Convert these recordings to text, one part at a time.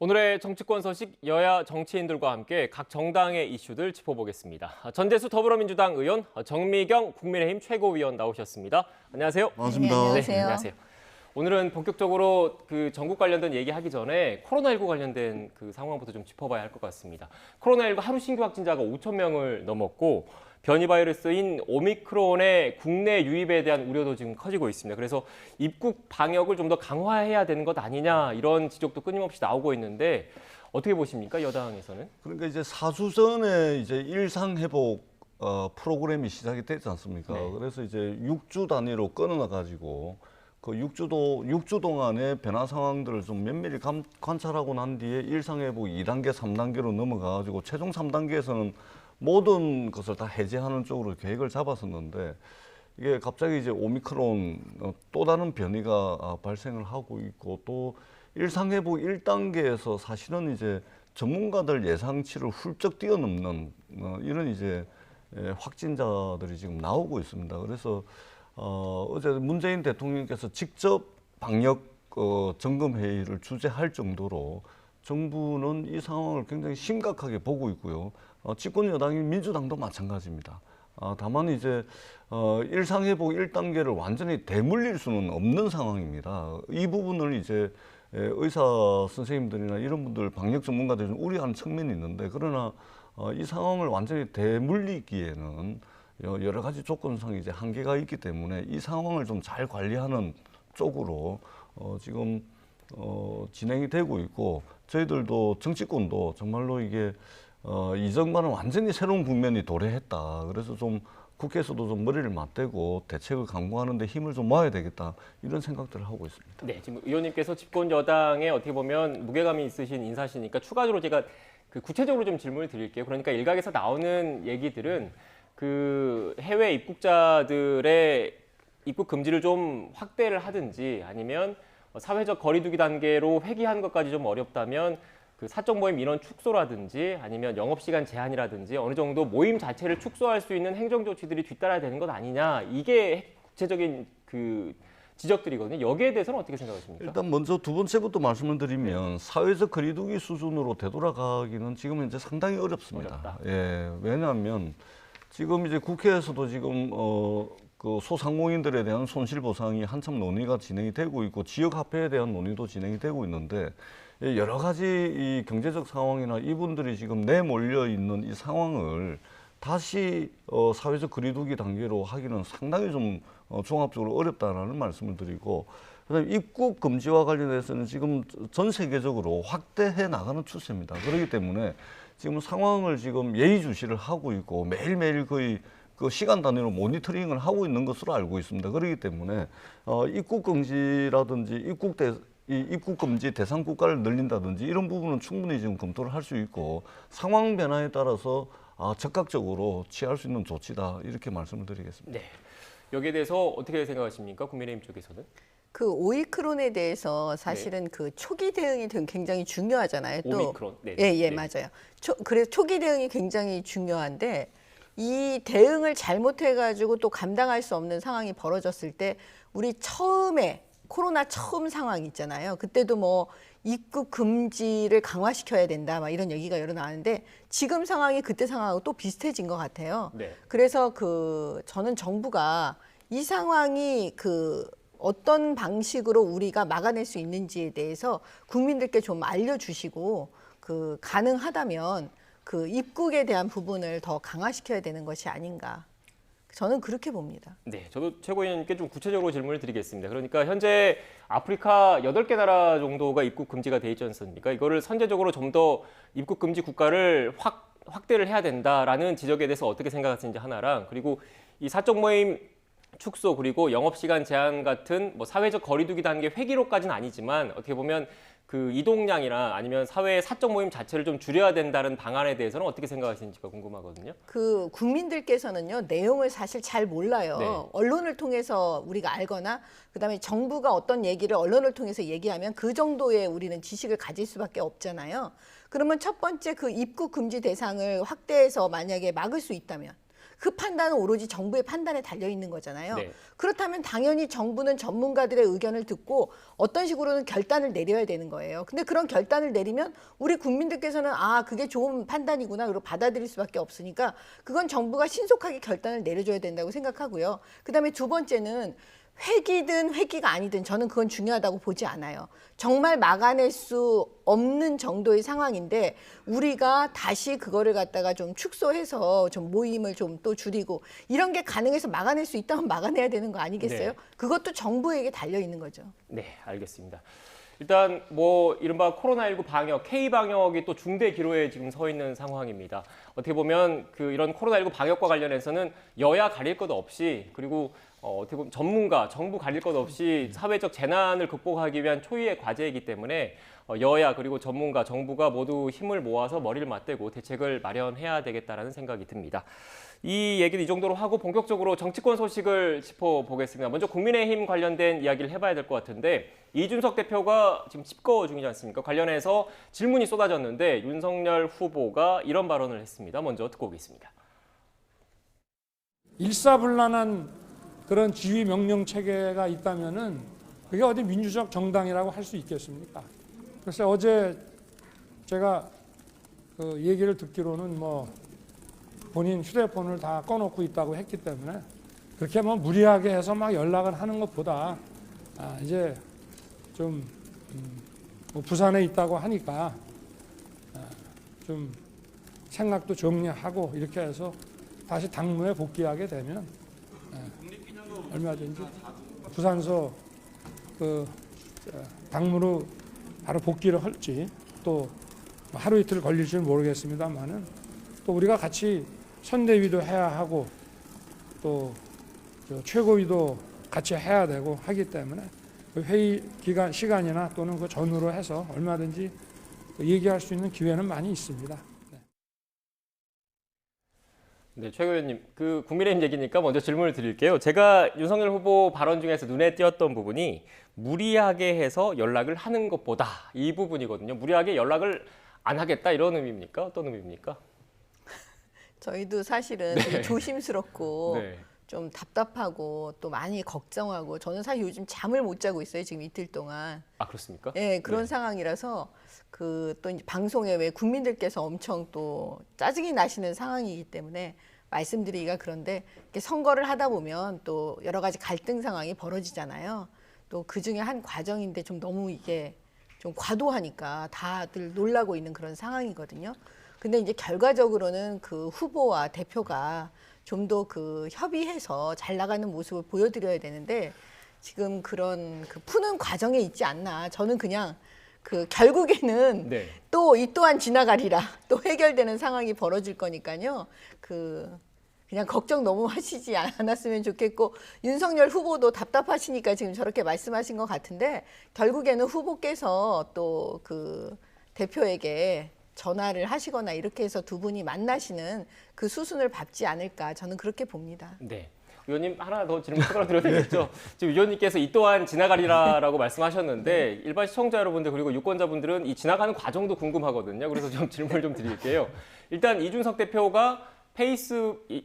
오늘의 정치권 소식 여야 정치인들과 함께 각 정당의 이슈들 짚어보겠습니다. 전재수 더불어민주당 의원, 정미경 국민의힘 최고위원 나오셨습니다. 안녕하세요. 반갑습니다. 네, 안녕하세요. 안녕하세요. 오늘은 본격적으로 그 전국 관련된 얘기하기 전에 코로나19 관련된 그 상황부터 좀 짚어봐야 할 것 같습니다. 코로나19 하루 신규 확진자가 5천 명을 넘었고 변이 바이러스인 오미크론의 국내 유입에 대한 우려도 지금 커지고 있습니다. 그래서 입국 방역을 좀 더 강화해야 되는 것 아니냐 이런 지적도 끊임없이 나오고 있는데 어떻게 보십니까, 여당에서는? 그러니까 이제 4주 전에 이제 일상 회복 프로그램이 시작이 됐지 않습니까? 네. 그래서 이제 6주 단위로 끊어놔 가지고 그 6주 동안의 변화 상황들을 좀 면밀히 관찰하고 난 뒤에 일상 회복 2단계, 3단계로 넘어가 가지고 최종 3단계에서는 모든 것을 다 해제하는 쪽으로 계획을 잡았었는데 이게 갑자기 이제 오미크론 또 다른 변이가 발생을 하고 있고 또 일상회복 1단계에서 사실은 이제 전문가들 예상치를 훌쩍 뛰어넘는 이런 이제 확진자들이 지금 나오고 있습니다. 그래서 어제 문재인 대통령께서 직접 방역 점검 회의를 주재할 정도로 정부는 이 상황을 굉장히 심각하게 보고 있고요. 집권 여당인 민주당도 마찬가지입니다. 다만 이제 일상회복 1단계를 완전히 대물릴 수는 없는 상황입니다. 이 부분을 이제 의사 선생님들이나 이런 분들 방역 전문가들이 좀 우려하는 측면이 있는데 그러나 이 상황을 완전히 대물리기에는 여러 가지 조건상 이제 한계가 있기 때문에 이 상황을 좀 잘 관리하는 쪽으로 지금 진행이 되고 있고 저희들도 정치권도 정말로 이게 이전과는 완전히 새로운 국면이 도래했다. 그래서 좀 국회에서도 좀 머리를 맞대고 대책을 강구하는 데 힘을 좀 모아야 되겠다. 이런 생각들을 하고 있습니다. 네, 지금 의원님께서 집권 여당에 어떻게 보면 무게감이 있으신 인사시니까 추가적으로 제가 그 구체적으로 좀 질문을 드릴게요. 그러니까 일각에서 나오는 얘기들은 그 해외 입국자들의 입국 금지를 좀 확대를 하든지 아니면 사회적 거리두기 단계로 회귀하는 것까지 좀 어렵다면 그 사적 모임 민원 축소라든지 아니면 영업시간 제한이라든지 어느 정도 모임 자체를 축소할 수 있는 행정 조치들이 뒤따라야 되는 것 아니냐, 이게 구체적인 그 지적들이거든요. 여기에 대해서는 어떻게 생각하십니까? 일단 먼저 두 번째부터 말씀을 드리면 사회적 거리두기 수준으로 되돌아가기는 지금 현재 상당히 어렵습니다. 어렵다. 예, 왜냐하면 지금 이제 국회에서도 지금 그 소상공인들에 대한 손실보상이 한참 논의가 진행이 되고 있고 지역 화폐에 대한 논의도 진행이 되고 있는데 여러 가지 이 경제적 상황이나 이분들이 지금 내몰려 있는 이 상황을 다시 사회적 거리두기 단계로 하기는 상당히 좀 종합적으로 어렵다라는 말씀을 드리고 그다음에 입국 금지와 관련해서는 지금 전 세계적으로 확대해 나가는 추세입니다. 그렇기 때문에 지금 상황을 지금 예의주시를 하고 있고 매일매일 거의 그 시간 단위로 모니터링을 하고 있는 것으로 알고 있습니다. 그렇기 때문에 입국 금지라든지 입국 금지 대상 국가를 늘린다든지 이런 부분은 충분히 지금 검토를 할 수 있고 상황 변화에 따라서 적극적으로 취할 수 있는 조치다 이렇게 말씀을 드리겠습니다. 네. 여기에 대해서 어떻게 생각하십니까? 국민의힘 쪽에서는? 그 오미크론에 대해서 사실은 그 초기 대응이 굉장히 중요하잖아요. 또 오미크론. 네. 예, 네. 맞아요. 그래서 초기 대응이 굉장히 중요한데 이 대응을 잘못해가지고 또 감당할 수 없는 상황이 벌어졌을 때 우리 처음에 코로나 처음 상황 있잖아요. 그때도 뭐 입국 금지를 강화시켜야 된다, 막 이런 얘기가 여러 나왔는데 지금 상황이 그때 상황하고 또 비슷해진 것 같아요. 네. 그래서 저는 정부가 이 상황이 어떤 방식으로 우리가 막아낼 수 있는지에 대해서 국민들께 좀 알려주시고 가능하다면 그 입국에 대한 부분을 더 강화시켜야 되는 것이 아닌가. 저는 그렇게 봅니다. 네, 저도 최고위원님께 좀 구체적으로 질문을 드리겠습니다. 그러니까 현재 아프리카 8개 나라 정도가 입국 금지가 돼 있지 않습니까? 이거를 선제적으로 좀 더 입국 금지 국가를 확대를 해야 된다라는 지적에 대해서 어떻게 생각하시는지 하나랑, 그리고 이 사적 모임 축소 그리고 영업시간 제한 같은 뭐 사회적 거리두기 단계 회기로까지는 아니지만 어떻게 보면 그 이동량이나 아니면 사회의 사적 모임 자체를 좀 줄여야 된다는 방안에 대해서는 어떻게 생각하시는지가 궁금하거든요. 그 국민들께서는요, 내용을 사실 잘 몰라요. 네. 언론을 통해서 우리가 알거나 그다음에 정부가 어떤 얘기를 언론을 통해서 얘기하면 그 정도의 우리는 지식을 가질 수밖에 없잖아요. 그러면 첫 번째 그 입국 금지 대상을 확대해서 만약에 막을 수 있다면 그 판단은 오로지 정부의 판단에 달려 있는 거잖아요. 네. 그렇다면 당연히 정부는 전문가들의 의견을 듣고 어떤 식으로는 결단을 내려야 되는 거예요. 근데 그런 결단을 내리면 우리 국민들께서는 아, 그게 좋은 판단이구나 그리고 받아들일 수밖에 없으니까 그건 정부가 신속하게 결단을 내려줘야 된다고 생각하고요. 그다음에 두 번째는 회기든 회기가 아니든 저는 그건 중요하다고 보지 않아요. 정말 막아낼 수 없는 정도의 상황인데 우리가 다시 그거를 갖다가 좀 축소해서 좀 모임을 좀 또 줄이고 이런 게 가능해서 막아낼 수 있다면 막아내야 되는 거 아니겠어요? 네. 그것도 정부에게 달려 있는 거죠. 네, 알겠습니다. 일단 뭐 이른바 코로나19 방역, K-방역이 또 중대 기로에 지금 서 있는 상황입니다. 어떻게 보면 그 이런 코로나19 방역과 관련해서는 여야 가릴 것 없이 그리고 어떻게 보면 전문가, 정부 가릴 것 없이 사회적 재난을 극복하기 위한 초유의 과제이기 때문에 여야 그리고 전문가, 정부가 모두 힘을 모아서 머리를 맞대고 대책을 마련해야 되겠다라는 생각이 듭니다. 이 얘기는 이 정도로 하고 본격적으로 정치권 소식을 짚어보겠습니다. 먼저 국민의힘 관련된 이야기를 해봐야 될 것 같은데 이준석 대표가 지금 집거 중이지 않습니까? 관련해서 질문이 쏟아졌는데 윤석열 후보가 이런 발언을 했습니다. 먼저 듣고 오겠습니다. 일사불란한 그런 지휘 명령 체계가 있다면은 그게 어디 민주적 정당이라고 할 수 있겠습니까? 그래서 어제 제가 그 얘기를 듣기로는 뭐 본인 휴대폰을 다 꺼놓고 있다고 했기 때문에 그렇게 뭐 무리하게 해서 막 연락을 하는 것보다 이제 좀 뭐 부산에 있다고 하니까 좀 생각도 정리하고 이렇게 해서 다시 당무에 복귀하게 되면 얼마든지 부산서 그 당무로 바로 복귀를 할지 또 하루 이틀 걸릴지는 모르겠습니다만은 또 우리가 같이 선대위도 해야 하고 또 최고위도 같이 해야 되고 하기 때문에 그 회의 기간 시간이나 또는 그 전후로 해서 얼마든지 얘기할 수 있는 기회는 많이 있습니다. 네, 최 의원님, 그 국민의힘 얘기니까 먼저 질문을 드릴게요. 제가 윤석열 후보 발언 중에서 눈에 띄었던 부분이 무리하게 해서 연락을 하는 것보다 이 부분이거든요. 무리하게 연락을 안 하겠다 이런 의미입니까? 어떤 의미입니까? 저희도 사실은 되게 조심스럽고 네. 좀 답답하고 또 많이 걱정하고 저는 사실 요즘 잠을 못 자고 있어요. 지금 이틀 동안. 아, 그렇습니까? 예, 그런 네. 상황이라서 그 또 이제 방송에 왜 국민들께서 엄청 또 짜증이 나시는 상황이기 때문에 말씀드리기가 그런데 이렇게 선거를 하다 보면 또 여러 가지 갈등 상황이 벌어지잖아요. 또 그 중에 한 과정인데 좀 너무 이게 좀 과도하니까 다들 놀라고 있는 그런 상황이거든요. 근데 이제 결과적으로는 그 후보와 대표가 좀 더 그 협의해서 잘 나가는 모습을 보여드려야 되는데 지금 그런 그 푸는 과정에 있지 않나. 저는 그냥 그 결국에는 네. 또 이 또한 지나가리라 또 해결되는 상황이 벌어질 거니까요. 그냥 걱정 너무 하시지 않았으면 좋겠고 윤석열 후보도 답답하시니까 지금 저렇게 말씀하신 것 같은데 결국에는 후보께서 또 그 대표에게 전화를 하시거나 이렇게 해서 두 분이 만나시는 그 수순을 밟지 않을까 저는 그렇게 봅니다. 네. 의원님 하나 더 질문 추가로 드려도 되겠죠? 지금 의원님께서 이 또한 지나가리라라고 말씀하셨는데 일반 시청자 여러분들 그리고 유권자분들은 이 지나가는 과정도 궁금하거든요. 그래서 좀 질문을 좀 드릴게요. 일단 이준석 대표가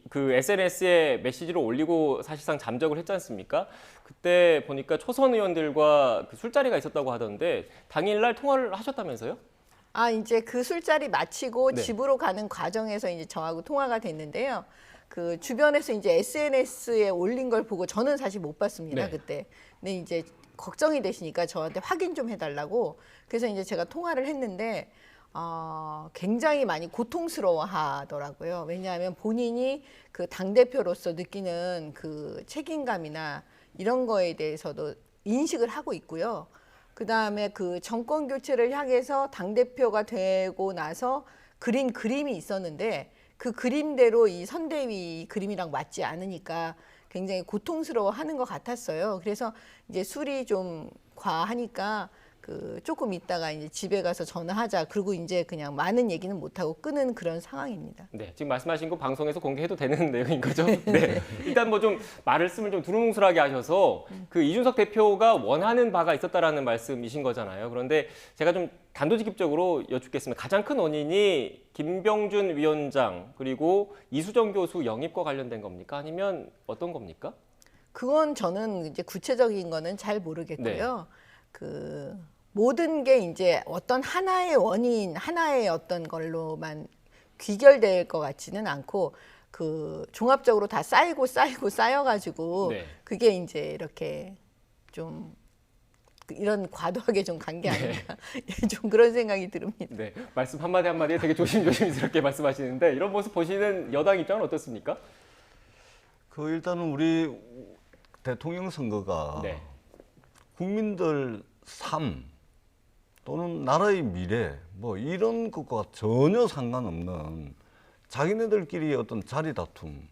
그 SNS에 메시지를 올리고 사실상 잠적을 했지 않습니까? 그때 보니까 초선 의원들과 그 술자리가 있었다고 하던데 당일날 통화를 하셨다면서요? 아, 이제 그 술자리 마치고 네. 집으로 가는 과정에서 이제 저하고 통화가 됐는데요. 그 주변에서 이제 SNS에 올린 걸 보고 저는 사실 못 봤습니다, 네. 그때. 근데 이제 걱정이 되시니까 저한테 확인 좀 해달라고. 그래서 이제 제가 통화를 했는데, 굉장히 많이 고통스러워 하더라고요. 왜냐하면 본인이 그 당대표로서 느끼는 그 책임감이나 이런 거에 대해서도 인식을 하고 있고요. 그 다음에 그 정권 교체를 향해서 당대표가 되고 나서 그린 그림이 있었는데 그 그림대로 이 선대위 그림이랑 맞지 않으니까 굉장히 고통스러워 하는 것 같았어요. 그래서 이제 술이 좀 과하니까 그 조금 있다가 이제 집에 가서 전화하자. 그리고 이제 그냥 많은 얘기는 못 하고 끄는 그런 상황입니다. 네, 지금 말씀하신 거 방송에서 공개해도 되는 내용인 거죠? 네. 일단 뭐 좀 말씀을 좀 두루뭉술하게 하셔서 그 이준석 대표가 원하는 바가 있었다라는 말씀이신 거잖아요. 그런데 제가 좀 단도직입적으로 여쭙겠습니다. 가장 큰 원인이 김병준 위원장 그리고 이수정 교수 영입과 관련된 겁니까? 아니면 어떤 겁니까? 그건 저는 이제 구체적인 거는 잘 모르겠고요. 그 모든 게 이제 어떤 하나의 원인, 하나의 어떤 걸로만 귀결될 것 같지는 않고 그 종합적으로 다 쌓이고 쌓여가지고 네. 그게 이제 이렇게 좀 이런 과도하게 좀 간 게 아닌가 좀 그런 생각이 듭니다. 네, 말씀 한마디 한마디에 되게 조심스럽게 말씀하시는데 이런 모습 보시는 여당 입장은 어떻습니까? 그 일단은 우리 대통령 선거가 네. 국민들 삶 또는 나라의 미래 뭐 이런 것과 전혀 상관없는 자기네들끼리 어떤 자리 다툼,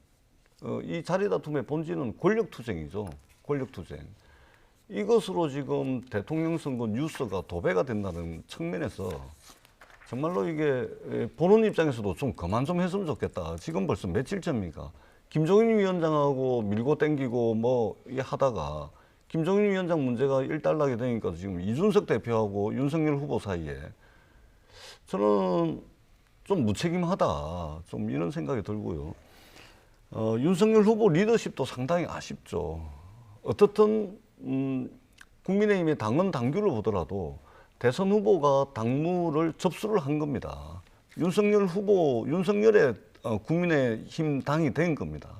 이 자리 다툼의 본질은 권력 투쟁이죠. 권력 투쟁. 이것으로 지금 대통령 선거 뉴스가 도배가 된다는 측면에서 정말로 이게 보는 입장에서도 좀 그만 좀 했으면 좋겠다. 지금 벌써 며칠 전입니까? 김종인 위원장하고 밀고 땡기고 뭐 하다가 김종인 위원장 문제가 일단락이 되니까 지금 이준석 대표하고 윤석열 후보 사이에 저는 좀 무책임하다. 좀 이런 생각이 들고요. 윤석열 후보 리더십도 상당히 아쉽죠. 어떻든 국민의힘의 당헌 당규를 보더라도 대선 후보가 당무를 접수를 한 겁니다. 윤석열 후보, 윤석열의 국민의힘 당이 된 겁니다.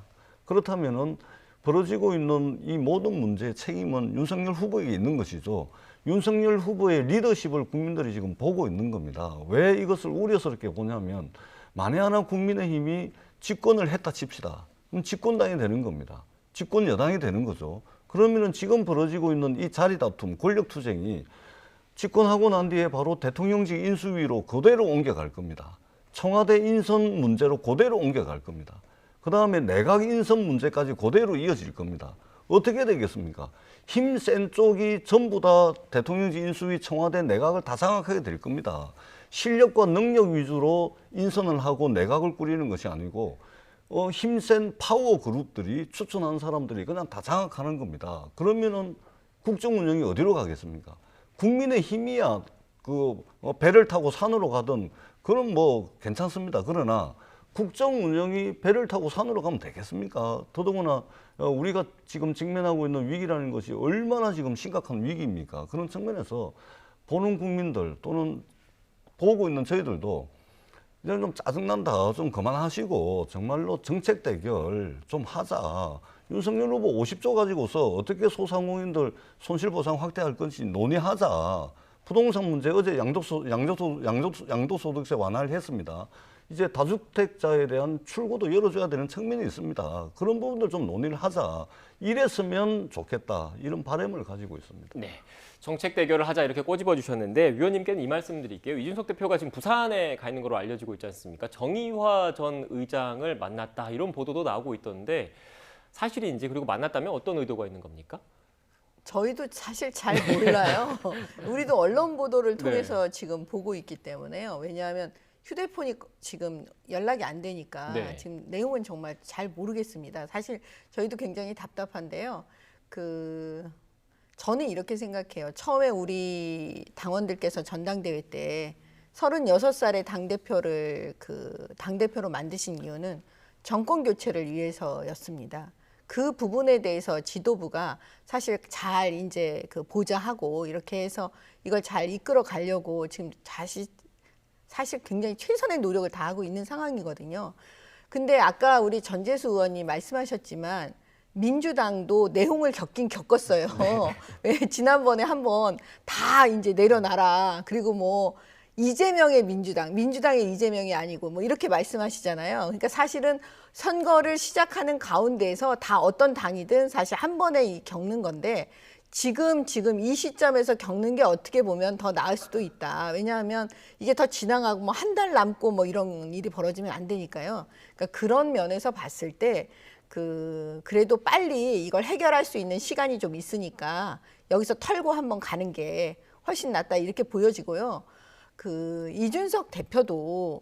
그렇다면은 벌어지고 있는 이 모든 문제의 책임은 윤석열 후보에게 있는 것이죠. 윤석열 후보의 리더십을 국민들이 지금 보고 있는 겁니다. 왜 이것을 우려스럽게 보냐면 만에 하나 국민의힘이 집권을 했다 칩시다. 그럼 집권당이 되는 겁니다. 집권 여당이 되는 거죠. 그러면은 지금 벌어지고 있는 이 자리 다툼, 권력 투쟁이 집권하고 난 뒤에 바로 대통령직 인수위로 그대로 옮겨갈 겁니다. 청와대 인선 문제로 그대로 옮겨갈 겁니다. 그 다음에 내각 인선 문제까지 그대로 이어질 겁니다. 어떻게 되겠습니까? 힘센 쪽이 전부 다 대통령직 인수위 청와대 내각을 다 장악하게 될 겁니다. 실력과 능력 위주로 인선을 하고 내각을 꾸리는 것이 아니고 힘센 파워 그룹들이 추천한 사람들이 그냥 다 장악하는 겁니다. 그러면은 국정 운영이 어디로 가겠습니까? 국민의 힘이야 배를 타고 산으로 가든 그럼 뭐 괜찮습니다. 그러나 국정 운영이 배를 타고 산으로 가면 되겠습니까? 더더구나 우리가 지금 직면하고 있는 위기라는 것이 얼마나 지금 심각한 위기입니까? 그런 측면에서 보는 국민들 또는 보고 있는 저희들도 이제 좀 짜증난다. 좀 그만하시고 정말로 정책 대결 좀 하자. 윤석열 후보 50조 가지고서 어떻게 소상공인들 손실보상 확대할 건지 논의하자. 부동산 문제 어제 양도소득세 완화를 했습니다. 이제 다주택자에 대한 출구도 열어줘야 되는 측면이 있습니다. 그런 부분들 좀 논의를 하자. 이랬으면 좋겠다. 이런 바람을 가지고 있습니다. 네. 정책 대결을 하자 이렇게 꼬집어 주셨는데 위원님께는 이 말씀 드릴게요. 이준석 대표가 지금 부산에 가 있는 걸로 알려지고 있지 않습니까? 정의화 전 의장을 만났다 이런 보도도 나오고 있던데 사실인지 그리고 만났다면 어떤 의도가 있는 겁니까? 저희도 사실 잘 몰라요. 우리도 언론 보도를 통해서 지금 보고 있기 때문에요. 왜냐하면 휴대폰이 지금 연락이 안 되니까 네. 지금 내용은 정말 잘 모르겠습니다. 사실 저희도 굉장히 답답한데요. 저는 이렇게 생각해요. 처음에 우리 당원들께서 전당대회 때 36살의 당대표로 만드신 이유는 정권 교체를 위해서였습니다. 그 부분에 대해서 지도부가 사실 잘 이제 보좌하고 이렇게 해서 이걸 잘 이끌어 가려고 지금 사실 굉장히 최선의 노력을 다하고 있는 상황이거든요. 근데 아까 우리 전재수 의원이 말씀하셨지만 민주당도 내용을 겪긴 겪었어요. 왜 지난번에 한번 다 이제 내려놔라. 그리고 뭐 이재명의 민주당의 이재명이 아니고 뭐 이렇게 말씀하시잖아요. 그러니까 사실은 선거를 시작하는 가운데에서 다 어떤 당이든 사실 한 번에 겪는 건데 지금 이 시점에서 겪는 게 어떻게 보면 더 나을 수도 있다. 왜냐하면 이게 더 지나가고 뭐 한 달 남고 뭐 이런 일이 벌어지면 안 되니까요. 그러니까 그런 면에서 봤을 때 그래도 빨리 이걸 해결할 수 있는 시간이 좀 있으니까 여기서 털고 한번 가는 게 훨씬 낫다 이렇게 보여지고요. 그 이준석 대표도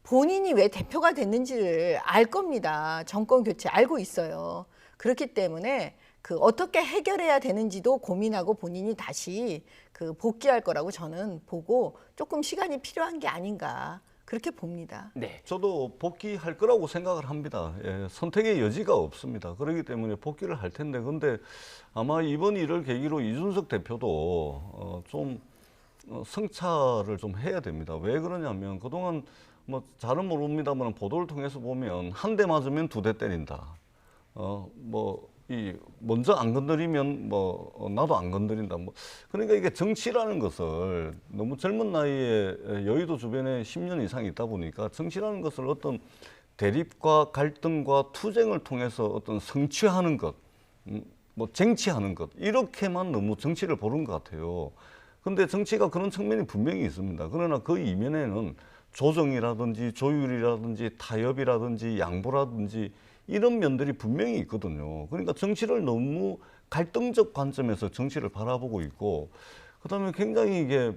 본인이 왜 대표가 됐는지를 알 겁니다. 정권 교체 알고 있어요. 그렇기 때문에 그 어떻게 해결해야 되는지도 고민하고 본인이 다시 그 복귀할 거라고 저는 보고 조금 시간이 필요한 게 아닌가 그렇게 봅니다. 네. 저도 복귀할 거라고 생각을 합니다. 예, 선택의 여지가 없습니다. 그렇기 때문에 복귀를 할 텐데, 근데 아마 이번 일을 계기로 이준석 대표도 좀 성찰을 좀 해야 됩니다. 왜 그러냐면 그동안 뭐 잘은 모릅니다만 보도를 통해서 보면 한 대 맞으면 두 대 때린다. 먼저 안 건드리면 나도 안 건드린다. 그러니까 이게 정치라는 것을 너무 젊은 나이에 여의도 주변에 10년 이상 있다 보니까 정치라는 것을 어떤 대립과 갈등과 투쟁을 통해서 어떤 성취하는 것, 쟁취하는 것 이렇게만 너무 정치를 보는 것 같아요. 근데 정치가 그런 측면이 분명히 있습니다. 그러나 그 이면에는 조정이라든지 조율이라든지 타협이라든지 양보라든지 이런 면들이 분명히 있거든요. 그러니까 정치를 너무 갈등적 관점에서 정치를 바라보고 있고, 그다음에 굉장히 이게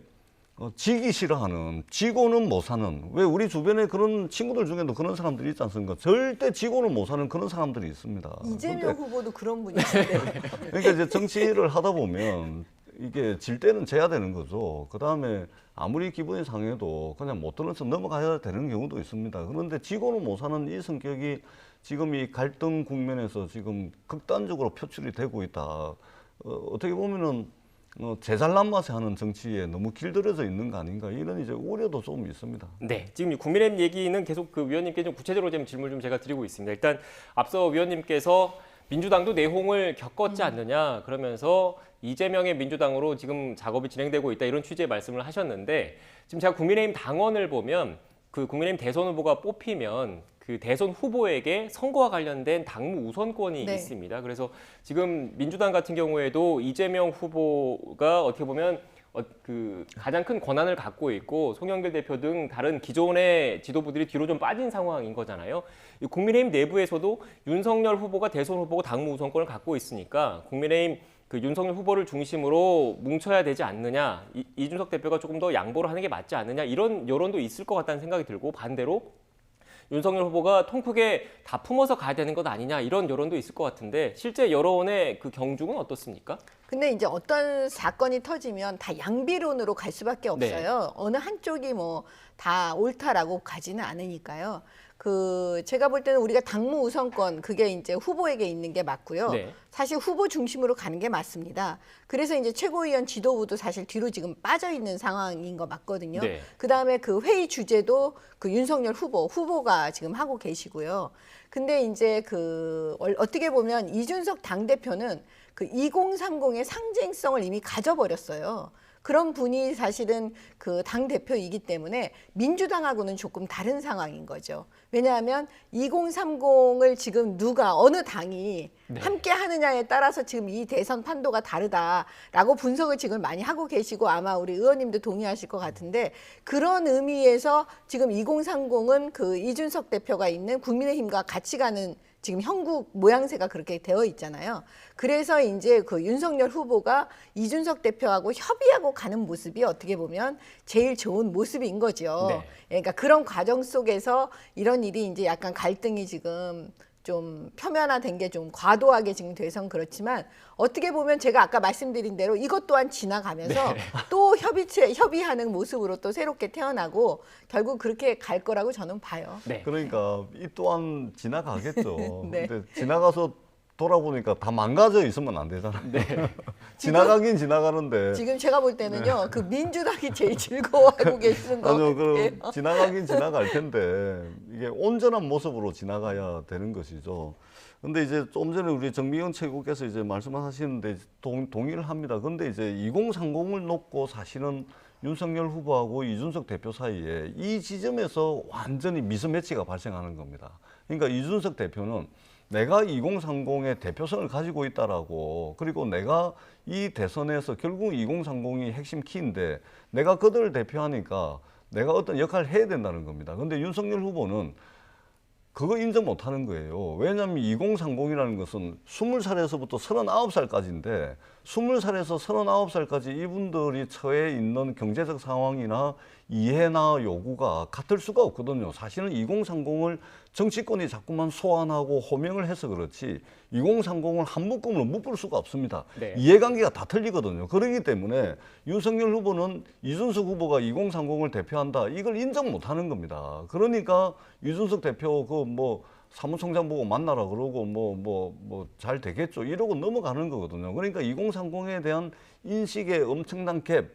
지기 싫어하는, 지고는 못 사는, 왜 우리 주변에 그런 친구들 중에도 그런 사람들이 있지 않습니까? 절대 지고는 못 사는 그런 사람들이 있습니다. 이재명 후보도 그런 분이신데요. 그러니까 이제 정치를 하다 보면 이게 질 때는 져야 되는 거죠. 그다음에 아무리 기분이 상해도 그냥 못 들어서 넘어가야 되는 경우도 있습니다. 그런데 지고는 못 사는 이 성격이 지금 이 갈등 국면에서 지금 극단적으로 표출이 되고 있다. 어떻게 보면은 제잘난 맛에 하는 정치에 너무 길들여져 있는 거 아닌가, 이런 이제 우려도 좀 있습니다. 네, 지금 국민의힘 얘기는 계속 그 위원님께 좀 구체적으로 좀 질문 좀 제가 드리고 있습니다. 일단 앞서 위원님께서 민주당도 내홍을 겪었지 않느냐, 그러면서 이재명의 민주당으로 지금 작업이 진행되고 있다, 이런 취지의 말씀을 하셨는데, 지금 제가 국민의힘 당원을 보면 그 국민의힘 대선 후보가 뽑히면 그 대선 후보에게 선거와 관련된 당무 우선권이 네. 있습니다. 그래서 지금 민주당 같은 경우에도 이재명 후보가 어떻게 보면 그 가장 큰 권한을 갖고 있고 송영길 대표 등 다른 기존의 지도부들이 뒤로 좀 빠진 상황인 거잖아요. 이 국민의힘 내부에서도 윤석열 후보가 대선 후보고 당무 우선권을 갖고 있으니까 국민의힘 그 윤석열 후보를 중심으로 뭉쳐야 되지 않느냐, 이준석 대표가 조금 더 양보를 하는 게 맞지 않느냐, 이런 여론도 있을 것 같다는 생각이 들고, 반대로 윤석열 후보가 통 크게 다 품어서 가야 되는 것 아니냐, 이런 여론도 있을 것 같은데, 실제 여론의 그 경중은 어떻습니까? 근데 이제 어떤 사건이 터지면 다 양비론으로 갈 수밖에 없어요. 어느 한쪽이 뭐 다 옳다라고 가지는 않으니까요. 그 제가 볼 때는 우리가 당무 우선권, 그게 이제 후보에게 있는 게 맞고요. 네. 사실 후보 중심으로 가는 게 맞습니다. 그래서 이제 최고위원 지도부도 사실 뒤로 지금 빠져 있는 상황인 거 맞거든요. 네. 그다음에 그 회의 주제도 그 윤석열 후보가 지금 하고 계시고요. 근데 이제 그 어떻게 보면 이준석 당대표는 그 2030의 상징성을 이미 가져버렸어요. 그런 분이 사실은 그 당대표이기 때문에 민주당하고는 조금 다른 상황인 거죠. 왜냐하면 2030을 지금 어느 당이 함께 하느냐에 따라서 지금 이 대선 판도가 다르다라고 분석을 지금 많이 하고 계시고, 아마 우리 의원님도 동의하실 것 같은데, 그런 의미에서 지금 2030은 그 이준석 대표가 있는 국민의힘과 같이 가는 지금 형국 모양새가 그렇게 되어 있잖아요. 그래서 이제 그 윤석열 후보가 이준석 대표하고 협의하고 가는 모습이 어떻게 보면 제일 좋은 모습인 거죠. 네. 그러니까 그런 과정 속에서 이런 일이 이제 약간 갈등이 지금 좀 표면화된 게 좀 과도하게 지금 돼선 그렇지만, 어떻게 보면 제가 아까 말씀드린 대로 이것 또한 지나가면서 또 협의하는 모습으로 또 새롭게 태어나고 결국 그렇게 갈 거라고 저는 봐요. 네. 그러니까 이 또한 지나가겠죠. 네. 근데 지나가서 돌아보니까 다 망가져 있으면 안 되잖아요. 지나가긴 지나가는데. 지금 제가 볼 때는요, 그 민주당이 제일 즐거워하고 계시는 거 아니요, 같아요. 지나가긴 지나갈 텐데 이게 온전한 모습으로 지나가야 되는 것이죠. 근데 이제 좀 전에 우리 정미경 최고께서 이제 말씀하시는데 동의를 합니다. 근데 이제 2030을 놓고 사실은 윤석열 후보하고 이준석 대표 사이에 이 지점에서 완전히 미스매치가 발생하는 겁니다. 그러니까 이준석 대표는 내가 2030의 대표성을 가지고 있다라고, 그리고 내가 이 대선에서 결국 2030이 핵심 키인데 내가 그들을 대표하니까 내가 어떤 역할을 해야 된다는 겁니다. 근데 윤석열 후보는 그거 인정 못 하는 거예요. 왜냐하면 2030이라는 것은 20살에서부터 39살까지인데 20살에서 39살까지 이분들이 처해 있는 경제적 상황이나 이해나 요구가 같을 수가 없거든요. 사실은 2030을 정치권이 자꾸만 소환하고 호명을 해서 그렇지 2030을 한 묶음으로 묶을 수가 없습니다. 네. 이해관계가 다 틀리거든요. 그렇기 때문에 윤석열 후보는 이준석 후보가 2030을 대표한다. 이걸 인정 못하는 겁니다. 그러니까 이준석 대표 사무총장 보고 만나라 그러고 잘 되겠죠. 이러고 넘어가는 거거든요. 그러니까 2030에 대한 인식의 엄청난 갭,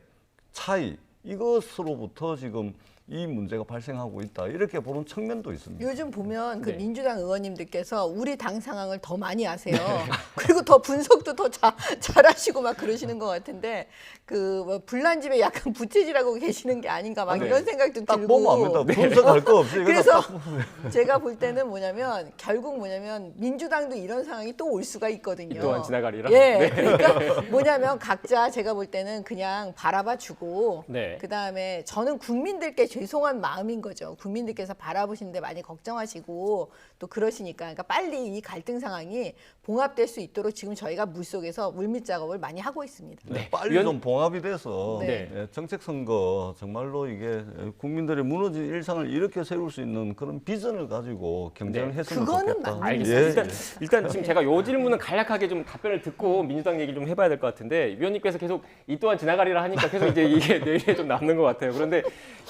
차이, 이것으로부터 지금 이 문제가 발생하고 있다. 이렇게 보는 측면도 있습니다. 요즘 보면 그 네. 민주당 의원님들께서 우리 당 상황을 더 많이 아세요. 그리고 더 분석도 더 잘하시고 막 그러시는 것 같은데 뭐 불난 집에 약간 부채질하고 계시는 게 아닌가 막 네. 이런 생각도 딱 들고. 보면 압니다. 분석할 거 없이. 그래서 딱 보면. 제가 볼 때는 결국 민주당도 이런 상황이 또 올 수가 있거든요. 이 또한 지나가리라. 예, 그러니까 뭐냐면 각자 제가 볼 때는 그냥 바라봐 주고 네. 그다음에 저는 국민들께 죄송한 마음인 거죠. 국민들께서 바라보시는데 많이 걱정하시고 또 그러시니까 그러니까 빨리 이 갈등 상황이 봉합될 수 있도록 지금 저희가 물속에서 물밑 작업을 많이 하고 있습니다. 네. 빨리 좀 봉합이 돼서 네. 정책 선거 정말로 이게 국민들의 무너진 일상을 이렇게 세울 수 있는 그런 비전을 가지고 경쟁을 네. 했으면 그거는 좋겠다. 알겠습니다. 예. 일단 지금 제가 요 질문은 간략하게 좀 답변을 듣고 민주당 얘기를 좀 해봐야 될 것 같은데 위원님께서 계속 이 또한 지나가리라 하니까 계속 이제 이게 뇌리에 좀 남는 것 같아요. 그런데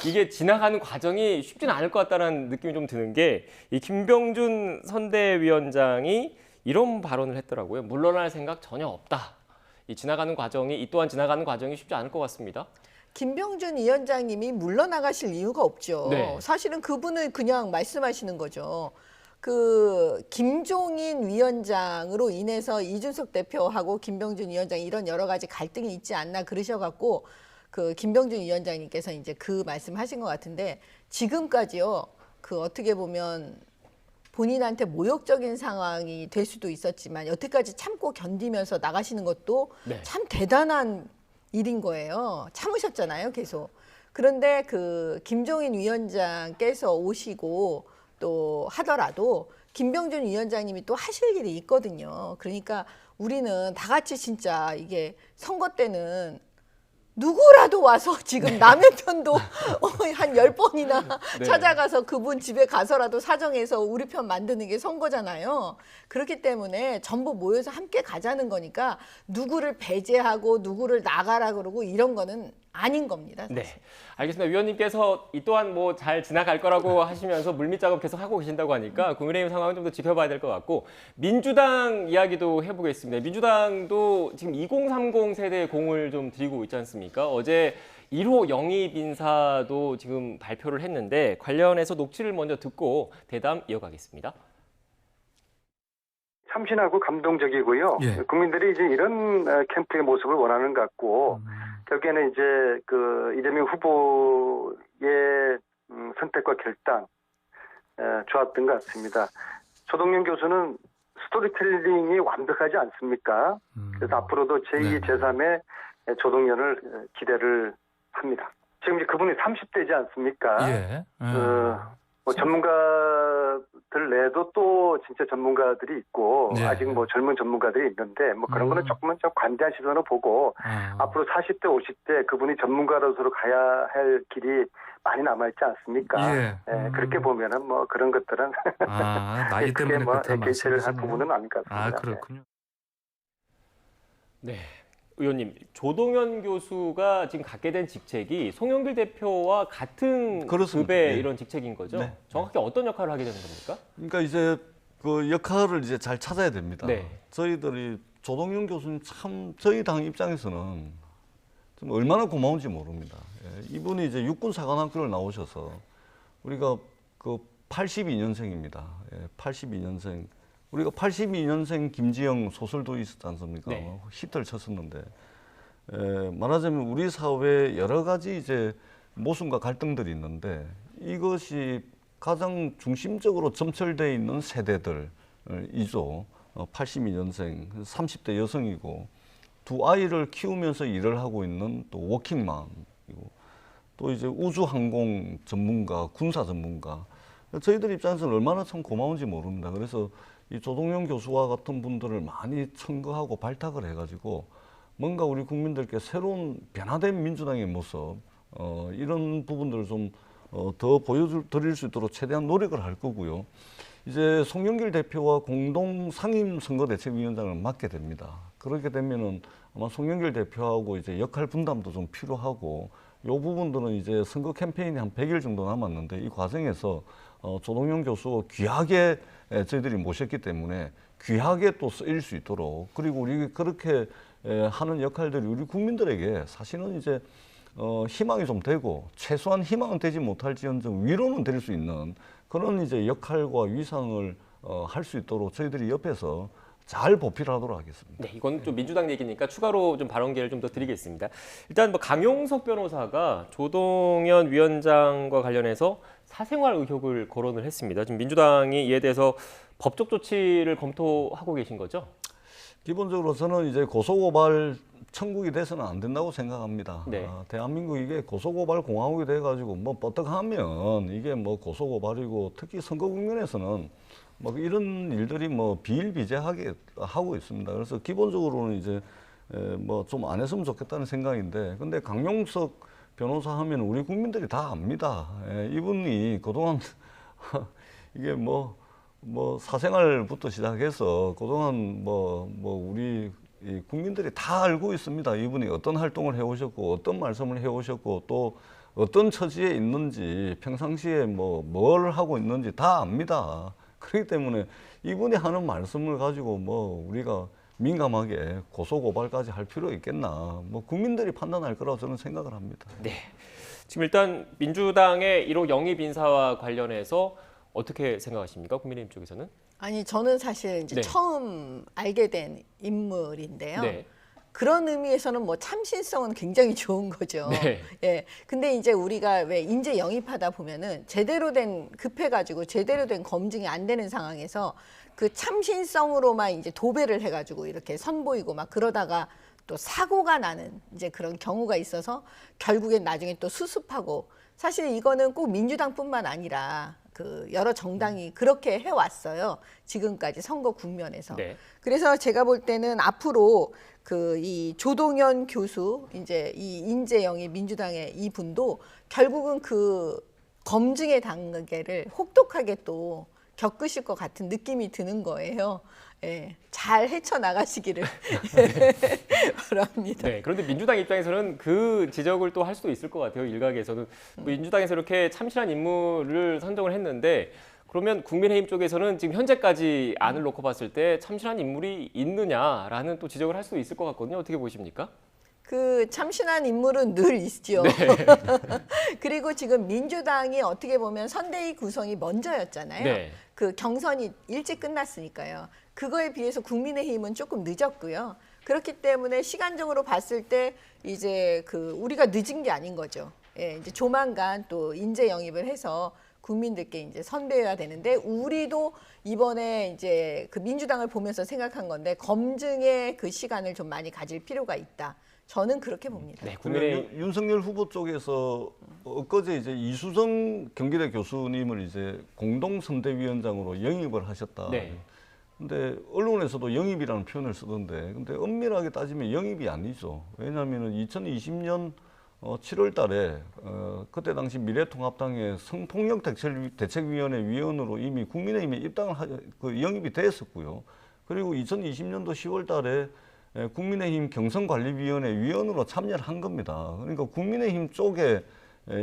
이게 지나가는 과정이 쉽지는 않을 것 같다는 느낌이 좀 드는 게 이 김병준 선대위원장이 이런 발언을 했더라고요. 물러날 생각 전혀 없다. 이 또한 지나가는 과정이 쉽지 않을 것 같습니다. 김병준 위원장님이 물러나가실 이유가 없죠. 네. 사실은 그분은 그냥 말씀하시는 거죠. 그 김종인 위원장으로 인해서 이준석 대표하고 김병준 위원장 이런 여러 가지 갈등이 있지 않나 그러셔갖고 그 김병준 위원장님께서 이제 그 말씀하신 것 같은데 지금까지요. 그 어떻게 보면 본인한테 모욕적인 상황이 될 수도 있었지만 여태까지 참고 견디면서 나가시는 것도 네. 참 대단한 일인 거예요. 참으셨잖아요, 계속. 그런데 그 김종인 위원장께서 오시고 또 하더라도 김병준 위원장님이 또 하실 일이 있거든요. 그러니까 우리는 다 같이 진짜 이게 선거 때는 누구라도 와서 지금 남의 편도 한 10번이나 네. 찾아가서 그분 집에 가서라도 사정해서 우리 편 만드는 게 선거잖아요. 그렇기 때문에 전부 모여서 함께 가자는 거니까 누구를 배제하고 누구를 나가라 그러고 이런 거는 아닌 겁니다. 네, 알겠습니다. 위원님께서 이 또한 뭐 잘 지나갈 거라고 하시면서 물밑 작업 계속 하고 계신다고 하니까 국민의힘 상황은 좀 더 지켜봐야 될 것 같고 민주당 이야기도 해보겠습니다. 민주당도 지금 2030 세대의 공을 좀 들이고 있지 않습니까? 어제 1호 영입 인사도 지금 발표를 했는데 관련해서 녹취를 먼저 듣고 대담 이어가겠습니다. 참신하고 감동적이고요. 예. 국민들이 이제 이런 캠프의 모습을 원하는 것 같고 결국에는 이제 그 이재명 후보의 선택과 결단 좋았던 것 같습니다. 조동현 교수는 스토리텔링이 완벽하지 않습니까? 그래서 앞으로도 제2, 네. 제3의 조동현을 기대를 합니다. 지금 이제 그분이 30대지 않습니까? 예. 뭐 전문가들 내도 또 진짜 전문가들이 있고 네. 아직 뭐 젊은 전문가들이 있는데 뭐 그런 거는 조금은 좀 관대한 시선으로 보고 앞으로 40대, 50대 그분이 전문가로서 가야 할 길이 많이 남아있지 않습니까? 예. 그렇게 보면은 뭐 그런 것들은 나이 크게 때문에 뭐 그렇다 개최를 할 말씀이시네요. 부분은 아닌 것 같습니다. 아, 그렇군요. 네. 의원님, 조동현 교수가 지금 갖게 된 직책이 송영길 대표와 같은 그렇습니다. 급의 예. 이런 직책인 거죠? 네. 정확히 어떤 역할을 하게 되는 겁니까? 그러니까 이제 그 역할을 이제 잘 찾아야 됩니다. 네. 저희들이 조동현 교수는 참 저희 당 입장에서는 좀 얼마나 고마운지 모릅니다. 예, 이분이 이제 육군 사관학교를 나오셔서 우리가 그 82년생입니다. 예, 82년생. 우리가 82년생 김지영 소설도 있었지 않습니까? 네. 히트를 쳤었는데 말하자면 우리 사회에 여러 가지 이제 모순과 갈등들이 있는데 이것이 가장 중심적으로 점철되어 있는 세대들이죠. 82년생, 30대 여성이고 두 아이를 키우면서 일을 하고 있는 또 워킹맘이고 또 이제 우주항공 전문가, 군사 전문가. 저희들 입장에서는 얼마나 참 고마운지 모릅니다. 그래서 이 조동현 교수와 같은 분들을 많이 청구하고 발탁을 해가지고 뭔가 우리 국민들께 새로운 변화된 민주당의 모습 이런 부분들을 좀 더 보여드릴 수 있도록 최대한 노력을 할 거고요. 이제 송영길 대표와 공동 상임 선거대책위원장을 맡게 됩니다. 그렇게 되면은 아마 송영길 대표하고 이제 역할 분담도 좀 필요하고 이 부분들은 이제 선거 캠페인이 한 100일 정도 남았는데 이 과정에서 조동현 교수 귀하게 저희들이 모셨기 때문에 귀하게 또 쓰일 수 있도록 그리고 우리 그렇게 하는 역할들이 우리 국민들에게 사실은 이제 희망이 좀 되고 최소한 희망은 되지 못할지언정 위로는 될 수 있는 그런 이제 역할과 위상을 할 수 있도록 저희들이 옆에서 잘 보필하도록 하겠습니다. 네, 이건 좀 민주당 얘기니까 추가로 좀 발언 기회를 좀 더 드리겠습니다. 일단 뭐 강용석 변호사가 조동현 위원장과 관련해서 사생활 의혹을 거론을 했습니다. 지금 민주당이 이에 대해서 법적 조치를 검토하고 계신 거죠? 기본적으로 저는 이제 고소고발 천국이 돼서는 안 된다고 생각합니다. 네. 대한민국 이게 고소고발 공화국이 돼가지고 뭐 뻗떡하면 이게 뭐 고소고발이고 특히 선거 국면에서는 뭐 이런 일들이 뭐 비일비재하게 하고 있습니다. 그래서 기본적으로는 이제 뭐 좀 안 했으면 좋겠다는 생각인데 근데 강용석 변호사 하면 우리 국민들이 다 압니다. 이분이 그동안 이게 뭐 사생활부터 시작해서 그동안 우리 이 국민들이 다 알고 있습니다. 이분이 어떤 활동을 해오셨고 어떤 말씀을 해오셨고 또 어떤 처지에 있는지 평상시에 뭘 하고 있는지 다 압니다. 그렇기 때문에 이분이 하는 말씀을 가지고 우리가 민감하게 고소고발까지 할 필요 있겠나. 국민들이 판단할 거라고 저는 생각을 합니다. 네. 지금 일단 민주당의 1호 영입 인사와 관련해서 어떻게 생각하십니까? 국민의힘 쪽에서는? 아니 저는 사실 이제 네. 처음 알게 된 인물인데요. 네. 그런 의미에서는 뭐 참신성은 굉장히 좋은 거죠. 네. 예. 근데 이제 우리가 왜 인재 영입하다 보면은 제대로 된 급해가지고 제대로 된 검증이 안 되는 상황에서 그 참신성으로만 이제 도배를 해가지고 이렇게 선보이고 막 그러다가 또 사고가 나는 이제 그런 경우가 있어서 결국엔 나중에 또 수습하고 사실 이거는 꼭 민주당뿐만 아니라 그 여러 정당이 그렇게 해왔어요. 지금까지 선거 국면에서. 네. 그래서 제가 볼 때는 앞으로 그 이 조동현 교수 이제 이 인재영이 민주당의 이 분도 결국은 그 검증의 단계를 혹독하게 또 겪으실 것 같은 느낌이 드는 거예요. 예, 잘 헤쳐나가시기를 바랍니다. 네. 그런데 민주당 입장에서는 그 지적을 또 할 수도 있을 것 같아요. 일각에서는 민주당에서 이렇게 참신한 인물을 선정을 했는데 그러면 국민의힘 쪽에서는 지금 현재까지 안을 놓고 봤을 때 참신한 인물이 있느냐라는 또 지적을 할 수도 있을 것 같거든요. 어떻게 보십니까? 그 참신한 인물은 늘 있죠. 그리고 지금 민주당이 어떻게 보면 선대위 구성이 먼저였잖아요. 네. 그 경선이 일찍 끝났으니까요. 그거에 비해서 국민의힘은 조금 늦었고요. 그렇기 때문에 시간적으로 봤을 때 이제 그 우리가 늦은 게 아닌 거죠. 예, 이제 조만간 또 인재 영입을 해서 국민들께 이제 선배해야 되는데 우리도 이번에 이제 그 민주당을 보면서 생각한 건데 검증의 그 시간을 좀 많이 가질 필요가 있다. 저는 그렇게 봅니다. 네. 그리고 윤석열 후보 쪽에서 엊그제 이제 이수정 경기대 교수님을 이제 공동선대위원장으로 영입을 하셨다. 네. 근데 언론에서도 영입이라는 표현을 쓰던데, 근데 엄밀하게 따지면 영입이 아니죠. 왜냐하면 2020년 7월 달에 그때 당시 미래통합당의 성폭력 대책위원회 위원으로 이미 국민의힘에 영입이 됐었고요. 그리고 2020년도 10월 달에 국민의힘 경선관리위원회 위원으로 참여를 한 겁니다. 그러니까 국민의힘 쪽에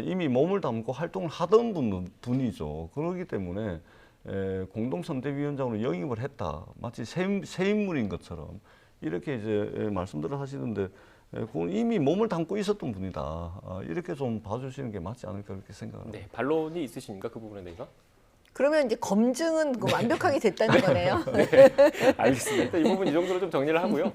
이미 몸을 담고 활동을 하던 분이죠. 그렇기 때문에 공동선대위원장으로 영입을 했다. 마치 새 인물인 것처럼 이렇게 이제 말씀들을 하시는데 그건 이미 몸을 담고 있었던 분이다. 이렇게 좀 봐주시는 게 맞지 않을까 그렇게 생각합니다. 네. 반론이 있으십니까? 그 부분에 대해서? 그러면 이제 검증은 그 완벽하게 됐다는 거네요. 알겠습니다. 일단 이 부분 이 정도로 좀 정리를 하고요.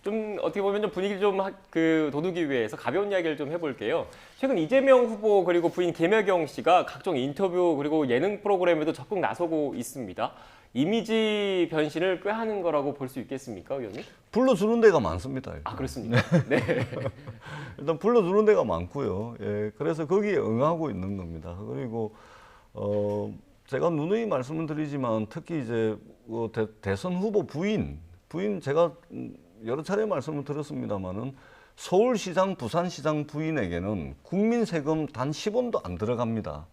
좀 어떻게 보면 좀 분위기를 좀 그 도두기 위해서 가벼운 이야기를 좀 해볼게요. 최근 이재명 후보 그리고 부인 김혜경 씨가 각종 인터뷰 그리고 예능 프로그램에도 적극 나서고 있습니다. 이미지 변신을 꾀하는 거라고 볼 수 있겠습니까, 의원님? 불러주는 데가 많습니다. 일단. 아, 그렇습니까? 네. 일단 불러주는 데가 많고요. 예, 그래서 거기에 응하고 있는 겁니다. 그리고 제가 누누이 말씀을 드리지만 특히 이제 대선 후보 부인 제가 여러 차례 말씀을 드렸습니다마는 서울시장, 부산시장 부인에게는 국민 세금 단 10원도 안 들어갑니다.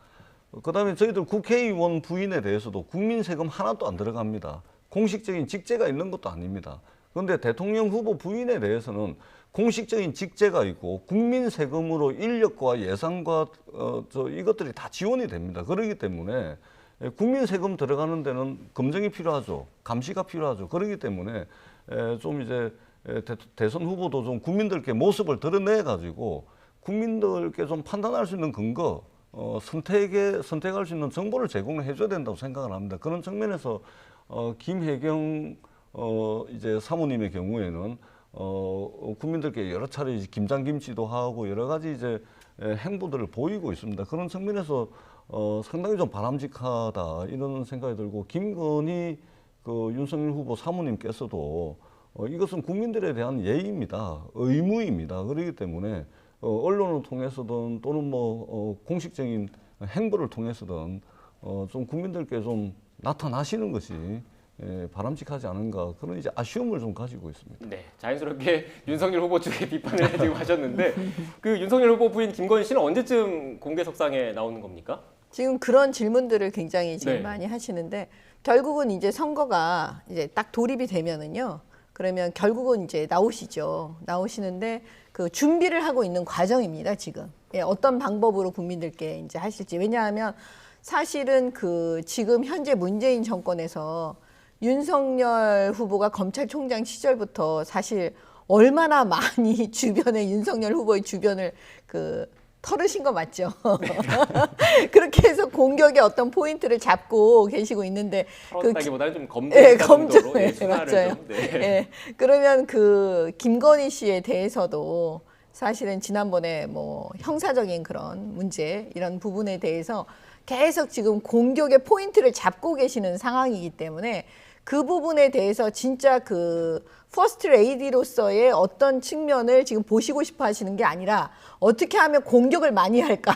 그다음에 저희들 국회의원 부인에 대해서도 국민 세금 하나도 안 들어갑니다. 공식적인 직제가 있는 것도 아닙니다. 그런데 대통령 후보 부인에 대해서는 공식적인 직제가 있고 국민 세금으로 인력과 예산과 이것들이 다 지원이 됩니다. 그렇기 때문에 국민 세금 들어가는 데는 검증이 필요하죠. 감시가 필요하죠. 그렇기 때문에 좀 이제 대선 후보도 좀 국민들께 모습을 드러내 가지고 국민들께 좀 판단할 수 있는 근거, 선택할 수 있는 정보를 제공해 줘야 된다고 생각을 합니다. 그런 측면에서 김혜경 이제 사모님의 경우에는 국민들께 여러 차례 김장김치도 하고 여러 가지 이제 행보들을 보이고 있습니다. 그런 측면에서 상당히 좀 바람직하다 이런 생각이 들고 김건희 윤석열 후보 사모님께서도 이것은 국민들에 대한 예의입니다. 의무입니다. 그렇기 때문에 언론을 통해서든 또는 공식적인 행보를 통해서든 좀 국민들께 좀 나타나시는 것이 바람직하지 않은가 그런 이제 아쉬움을 좀 가지고 있습니다. 네, 자연스럽게 윤석열 후보 쪽에 비판을 해주고 하셨는데 그 윤석열 후보 부인 김건희 씨는 언제쯤 공개석상에 나오는 겁니까? 지금 그런 질문들을 굉장히 지금 네. 많이 하시는데 결국은 이제 선거가 이제 딱 돌입이 되면은요. 그러면 결국은 이제 나오시죠. 나오시는데 그 준비를 하고 있는 과정입니다, 지금. 예, 어떤 방법으로 국민들께 이제 하실지. 왜냐하면 사실은 그 지금 현재 문재인 정권에서 윤석열 후보가 검찰총장 시절부터 사실 얼마나 많이 주변에 윤석열 후보의 주변을 털으신 거 맞죠? 그렇게 해서 공격의 어떤 포인트를 잡고 계시고 있는데 털었다기보다는 좀 검증 정도로 맞아요. 좀, 네. 예, 그러면 그 김건희 씨에 대해서도 사실은 지난번에 뭐 형사적인 그런 문제 이런 부분에 대해서 계속 지금 공격의 포인트를 잡고 계시는 상황이기 때문에 그 부분에 대해서 진짜 그 퍼스트 레이디로서의 어떤 측면을 지금 보시고 싶어 하시는 게 아니라 어떻게 하면 공격을 많이 할까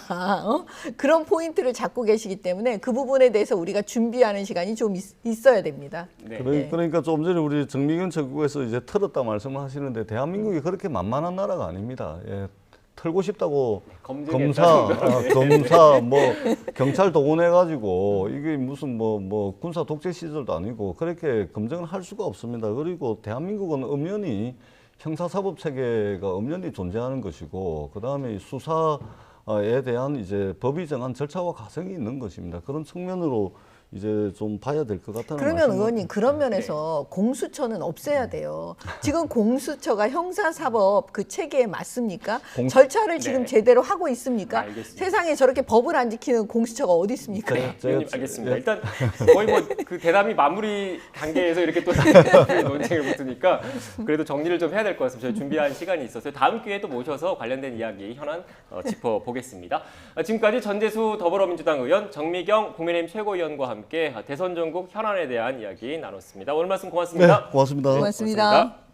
그런 포인트를 잡고 계시기 때문에 그 부분에 대해서 우리가 준비하는 시간이 좀 있어야 됩니다. 네. 그러니까 좀 전에 우리 정미경 최고에서 이제 털었다 말씀을 하시는데 대한민국이 그렇게 만만한 나라가 아닙니다. 예. 털고 싶다고 검사, 경찰 동원해가지고 이게 무슨 군사 독재 시절도 아니고 그렇게 검증을 할 수가 없습니다. 그리고 대한민국은 엄연히 형사사법 체계가 엄연히 존재하는 것이고 그 다음에 수사에 대한 이제 법이 정한 절차와 과정이 있는 것입니다. 그런 측면으로 이제 좀 봐야 될 것 같다는 그러면 의원님 그런 면에서 공수처는 없애야 돼요. 지금 공수처가 형사사법 그 체계에 맞습니까? 절차를 지금 제대로 하고 있습니까? 알겠습니다. 세상에 저렇게 법을 안 지키는 공수처가 어디 있습니까? 의원님 알겠습니다. 일단 거의 그 대담이 마무리 단계에서 이렇게 또 논쟁을 붙으니까 그래도 정리를 좀 해야 될 것 같습니다. 저희 준비한 시간이 있어서요. 다음 기회에 또 모셔서 관련된 이야기 현안 짚어보겠습니다. 지금까지 전재수 더불어민주당 의원, 정미경 국민의힘 최고위원과 함께 대선 전국 현안에 대한 이야기 나눴습니다. 오늘 말씀 고맙습니다. 네, 고맙습니다. 고맙습니다.